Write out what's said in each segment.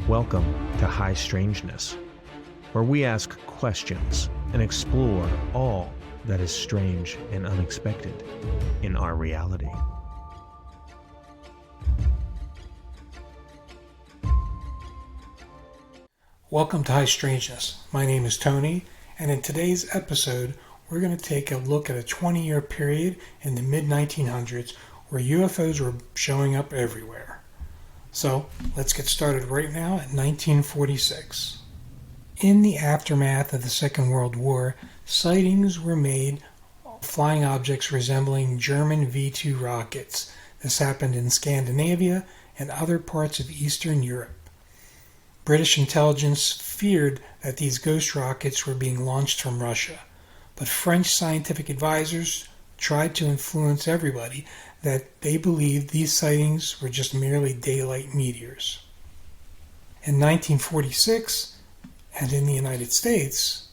Welcome to High Strangeness, where we ask questions and explore all that is strange and unexpected in our reality. Welcome to High Strangeness. My name is Tony, and in today's episode, we're going to take a look at a 20-year period in the mid-1900s where UFOs were showing up everywhere. So, let's get started right now at 1946. In the aftermath of the Second World War, sightings were made of flying objects resembling German V-2 rockets. This happened in Scandinavia and other parts of Eastern Europe. British intelligence feared that these ghost rockets were being launched from Russia, but French scientific advisors tried to influence everybody that they believed these sightings were just merely daylight meteors. In 1946, and in the United States,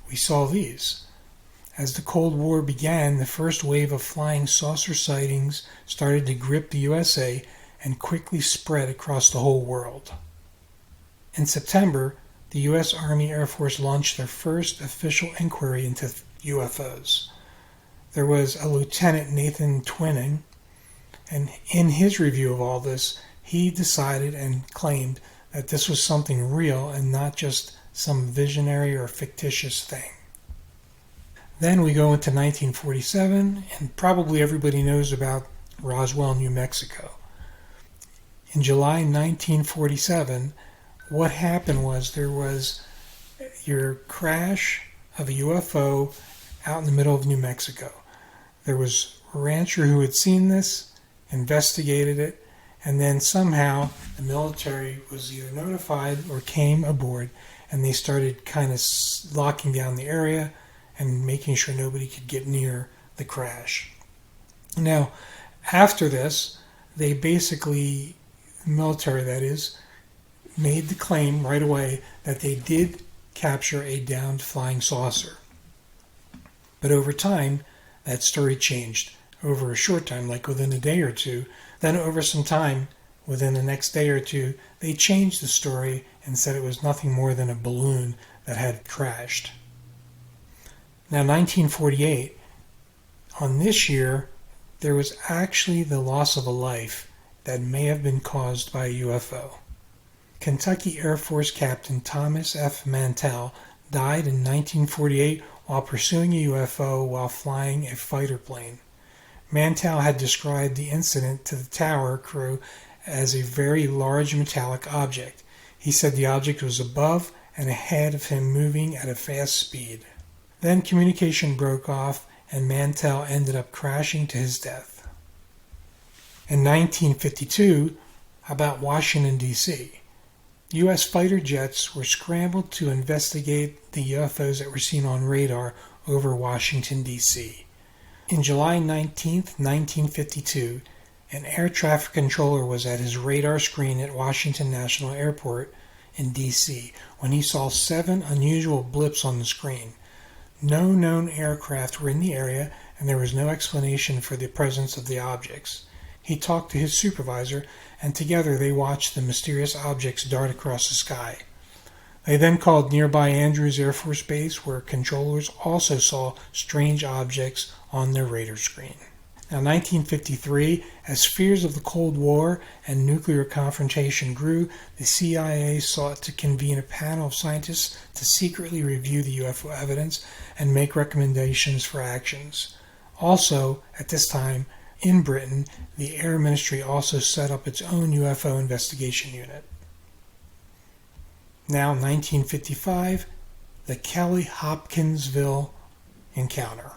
we saw these. As the Cold War began, the first wave of flying saucer sightings started to grip the USA and quickly spread across the whole world. In September, the U.S. Army Air Force launched their first official inquiry into UFOs. There was a Lieutenant Nathan Twining, and in his review of all this, he decided and claimed that this was something real and not just some visionary or fictitious thing. Then we go into 1947, and probably everybody knows about Roswell, New Mexico. In July 1947, what happened was there was your crash of a UFO out in the middle of New Mexico. There was a rancher who had seen this, investigated it, and then somehow the military was either notified or came aboard, and they started kind of locking down the area and making sure nobody could get near the crash. Now, after this, they basically, the military that is, made the claim right away that they did capture a downed flying saucer. But over time, that story changed. Over a short time, like within a day or two, then over some time, within the next day or two, they changed the story and said it was nothing more than a balloon that had crashed. Now, 1948, on this year, there was actually the loss of a life that may have been caused by a UFO. Kentucky Air Force Captain Thomas F. Mantell died in 1948 while pursuing a UFO while flying a fighter plane. Mantell had described the incident to the tower crew as a very large metallic object. He said the object was above and ahead of him moving at a fast speed. Then communication broke off and Mantell ended up crashing to his death. In 1952, about Washington, D.C., U.S. fighter jets were scrambled to investigate the UFOs that were seen on radar over Washington, D.C. In July 19, 1952, an air traffic controller was at his radar screen at Washington National Airport in D.C. when he saw 7 unusual blips on the screen. No known aircraft were in the area, and there was no explanation for the presence of the objects. He talked to his supervisor, and together they watched the mysterious objects dart across the sky. They then called nearby Andrews Air Force Base, where controllers also saw strange objects on their radar screen. Now, 1953, as fears of the Cold War and nuclear confrontation grew, the CIA sought to convene a panel of scientists to secretly review the UFO evidence and make recommendations for actions. Also, at this time, in Britain, the Air Ministry also set up its own UFO investigation unit. Now, 1955, the Kelly-Hopkinsville encounter.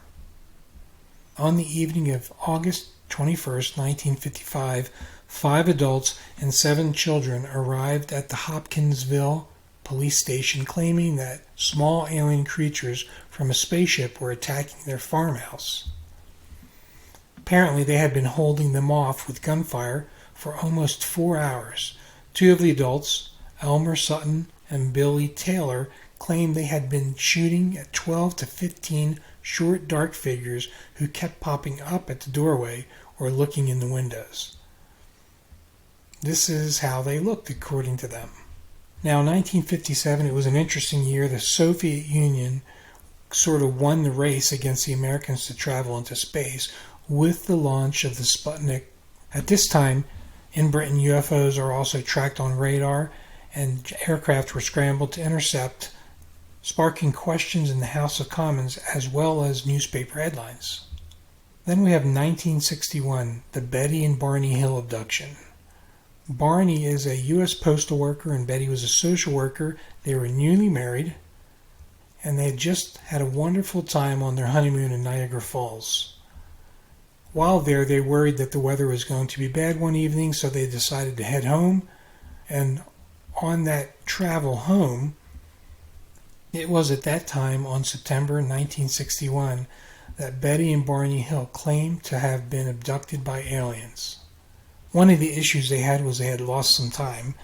On the evening of August 21st, 1955, 5 adults and 7 children arrived at the Hopkinsville police station claiming that small alien creatures from a spaceship were attacking their farmhouse. Apparently, they had been holding them off with gunfire for almost 4 hours. 2 of the adults, Elmer Sutton and Billy Taylor, claimed they had been shooting at 12 to 15 short, dark figures who kept popping up at the doorway or looking in the windows. This is how they looked, according to them. Now, in 1957, it was an interesting year. The Soviet Union sort of won the race against the Americans to travel into space with the launch of the Sputnik. At this time, in Britain, UFOs are also tracked on radar, and aircraft were scrambled to intercept, sparking questions in the House of Commons as well as newspaper headlines. Then we have 1961, the Betty and Barney Hill abduction. Barney is a U.S. postal worker and Betty was a social worker. They were newly married, and they had just had a wonderful time on their honeymoon in Niagara Falls. While there, they worried that the weather was going to be bad one evening, so they decided to head home. And on that travel home, it was at that time, on September 1961, that Betty and Barney Hill claimed to have been abducted by aliens. One of the issues they had was they had lost some time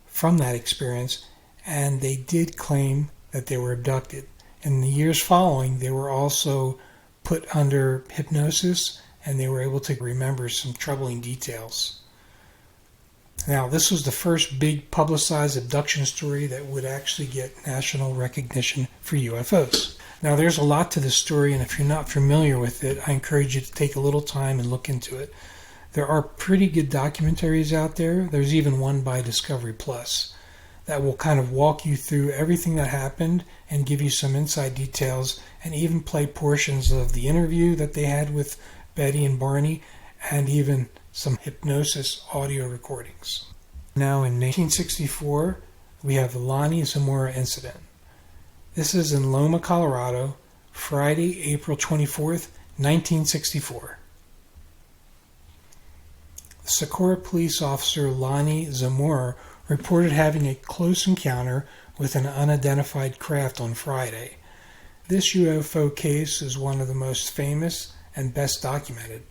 from that experience, and they did claim that they were abducted. In the years following, they were also put under hypnosis, and they were able to remember some troubling details. Now, this was the first big publicized abduction story that would actually get national recognition for UFOs. Now, there's a lot to this story, and if you're not familiar with it, I encourage you to take a little time and look into it. There are pretty good documentaries out there. There's even one by Discovery Plus that will kind of walk you through everything that happened and give you some inside details, and even play portions of the interview that they had with Betty and Barney, and even some hypnosis audio recordings. Now, in 1964, we have the Lonnie Zamora incident. This is in Loma, Colorado, Friday, April 24th, 1964. Socorro police officer Lonnie Zamora reported having a close encounter with an unidentified craft on Friday. This UFO case is one of the most famous and best documented.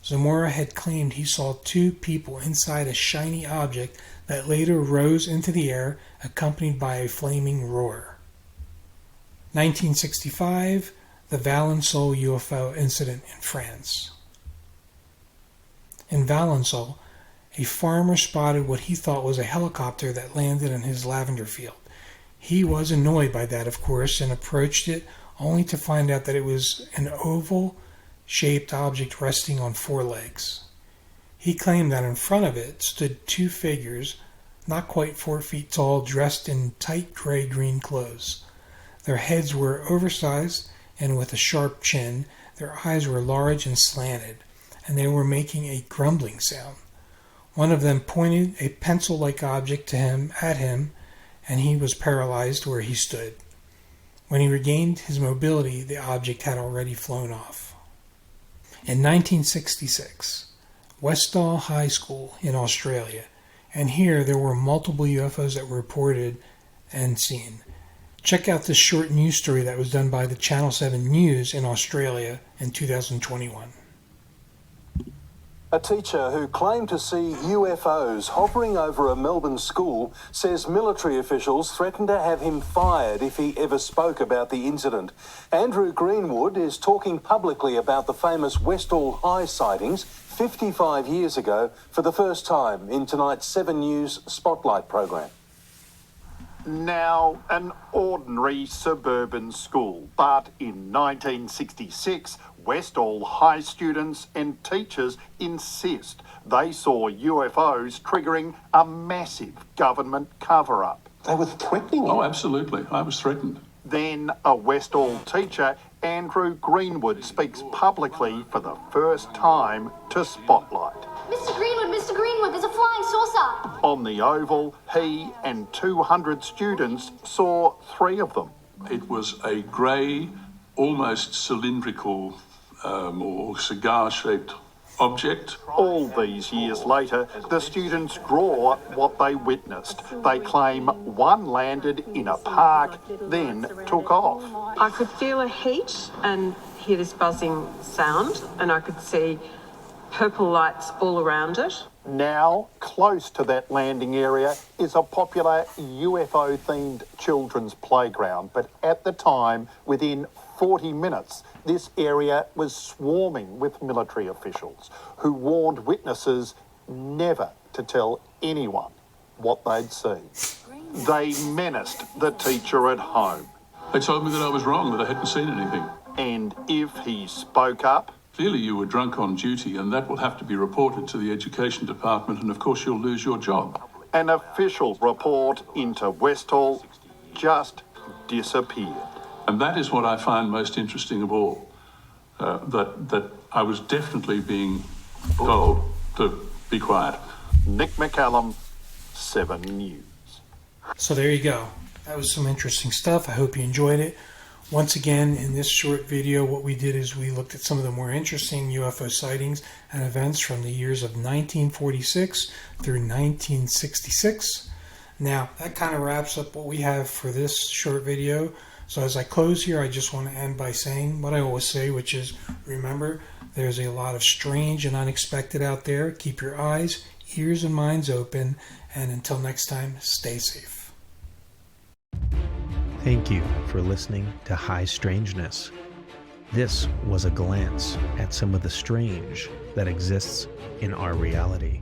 Zamora had claimed he saw two people inside a shiny object that later rose into the air, accompanied by a flaming roar. 1965, the Valençol UFO incident in France. In Valençol, a farmer spotted what he thought was a helicopter that landed in his lavender field. He was annoyed by that, of course, and approached it, only to find out that it was an oval-shaped object resting on four legs. He claimed that in front of it stood two figures, not quite 4 feet tall, dressed in tight gray-green clothes. Their heads were oversized and with a sharp chin. Their eyes were large and slanted, and they were making a grumbling sound. One of them pointed a pencil-like object at him, and he was paralyzed where he stood. When he regained his mobility, the object had already flown off. In 1966, Westall High School in Australia, and here there were multiple UFOs that were reported and seen. Check out this short news story that was done by the Channel 7 News in Australia in 2021. A teacher who claimed to see UFOs hovering over a Melbourne school says military officials threatened to have him fired if he ever spoke about the incident. Andrew Greenwood is talking publicly about the famous Westall High sightings 55 years ago for the first time in tonight's 7 News Spotlight program. Now, an ordinary suburban school, but in 1966, Westall High students and teachers insist they saw UFOs triggering a massive government cover-up. They were threatening you. Oh, absolutely. I was threatened. Then a Westall teacher, Andrew Greenwood, speaks publicly for the first time to Spotlight. Mr. Greenwood, there's a flying saucer. On the Oval, he and 200 students saw 3 of them. It was a grey, almost cylindrical or cigar-shaped object. All these years later, the students draw what they witnessed. They claim one landed in a park, then took off. I could feel a heat and hear this buzzing sound, and I could see purple lights all around it. Now, close to that landing area is a popular UFO-themed children's playground, but at the time, within 40 minutes, this area was swarming with military officials who warned witnesses never to tell anyone what they'd seen. They menaced the teacher at home. They told me that I was wrong, that I hadn't seen anything. And if he spoke up, Clearly you were drunk on duty, and that will have to be reported to the Education Department, and of course you'll lose your job. an official report into Westall just disappeared. And that is what I find most interesting of all, that I was definitely being told to be quiet. Nick McCallum, 7 News. So there you go. That was some interesting stuff. I hope you enjoyed it. Once again, in this short video, what we did is we looked at some of the more interesting UFO sightings and events from the years of 1946 through 1966. Now, that kind of wraps up what we have for this short video. So as I close here, I just want to end by saying what I always say, which is, remember, there's a lot of strange and unexpected out there. Keep your eyes, ears, and minds open. And until next time, stay safe. Thank you for listening to High Strangeness. This was a glance at some of the strange that exists in our reality.